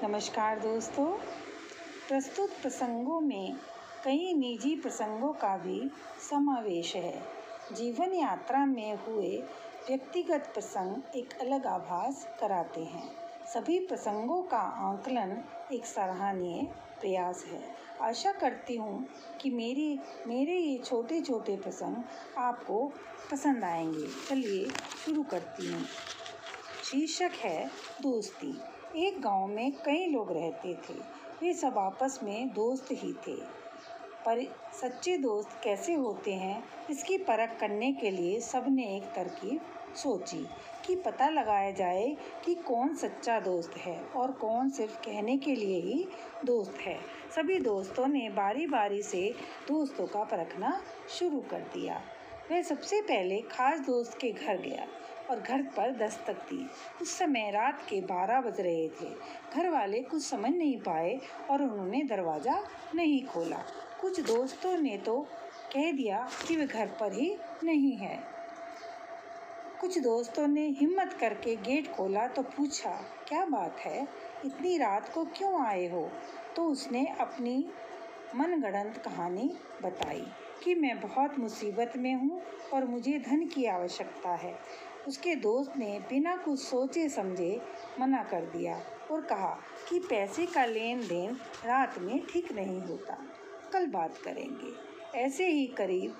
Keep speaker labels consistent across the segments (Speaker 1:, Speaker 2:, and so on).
Speaker 1: नमस्कार दोस्तों। प्रस्तुत प्रसंगों में कई निजी प्रसंगों का भी समावेश है। जीवन यात्रा में हुए व्यक्तिगत प्रसंग एक अलग आभास कराते हैं। सभी प्रसंगों का आकलन एक सराहनीय प्रयास है। आशा करती हूँ कि मेरे ये छोटे छोटे प्रसंग आपको पसंद आएंगे। चलिए शुरू करती हूँ। शीर्षक है दोस्ती। एक गांव में कई लोग रहते थे। वे सब आपस में दोस्त ही थे, पर सच्चे दोस्त कैसे होते हैं इसकी परख करने के लिए सबने एक तरकीब सोची कि पता लगाया जाए कि कौन सच्चा दोस्त है और कौन सिर्फ कहने के लिए ही दोस्त है। सभी दोस्तों ने बारी बारी से दोस्तों का परखना शुरू कर दिया। वह सबसे पहले खास दोस्त के घर गया और घर पर दस्तक दी। उस समय रात के 12 बज रहे थे। घर वाले कुछ समझ नहीं पाए और उन्होंने दरवाज़ा नहीं खोला। कुछ दोस्तों ने तो कह दिया कि वे घर पर ही नहीं है। कुछ दोस्तों ने हिम्मत करके गेट खोला तो पूछा, क्या बात है, इतनी रात को क्यों आए हो? तो उसने अपनी मनगढ़ंत कहानी बताई कि मैं बहुत मुसीबत में हूँ और मुझे धन की आवश्यकता है। उसके दोस्त ने बिना कुछ सोचे समझे मना कर दिया और कहा कि पैसे का लेन देन रात में ठीक नहीं होता, कल बात करेंगे। ऐसे ही करीब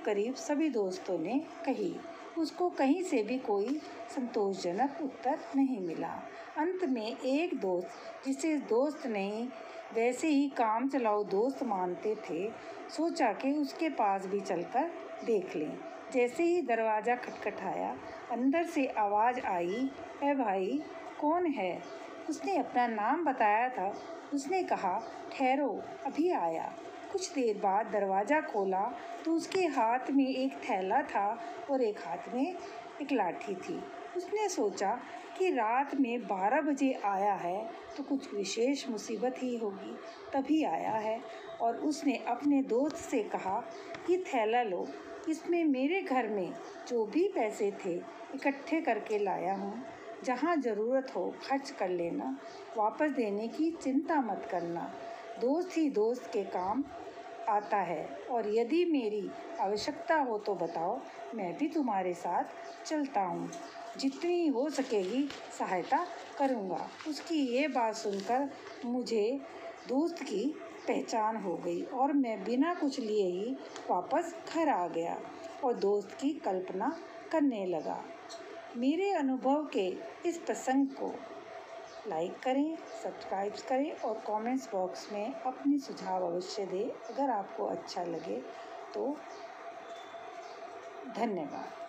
Speaker 1: करीब सभी दोस्तों ने कही। उसको कहीं से भी कोई संतोषजनक उत्तर नहीं मिला। अंत में एक दोस्त, जिसे दोस्त नहीं वैसे ही काम चलाऊ दोस्त मानते थे, सोचा कि उसके पास भी चलकर देख लें। जैसे ही दरवाज़ा खटखटाया, अंदर से आवाज़ आई, ए भाई, कौन है? उसने अपना नाम बताया था। उसने कहा, ठहरो, अभी आया। कुछ देर बाद दरवाज़ा खोला तो उसके हाथ में एक थैला था और एक हाथ में एक लाठी थी। उसने सोचा कि रात में 12 बजे आया है तो कुछ विशेष मुसीबत ही होगी, तभी आया है। और उसने अपने दोस्त से कहा, ये थैला लो, इसमें मेरे घर में जो भी पैसे थे इकट्ठे करके लाया हूँ। जहाँ ज़रूरत हो खर्च कर लेना, वापस देने की चिंता मत करना। दोस्त ही दोस्त के काम आता है और यदि मेरी आवश्यकता हो तो बताओ, मैं भी तुम्हारे साथ चलता हूँ। जितनी हो सकेगी सहायता करूँगा। उसकी ये बात सुनकर मुझे दोस्त की पहचान हो गई और मैं बिना कुछ लिए ही वापस घर आ गया और दोस्त की कल्पना करने लगा। मेरे अनुभव के इस प्रसंग को लाइक करें, सब्सक्राइब करें और कमेंट्स बॉक्स में अपनी सुझाव अवश्य दें। अगर आपको अच्छा लगे तो धन्यवाद।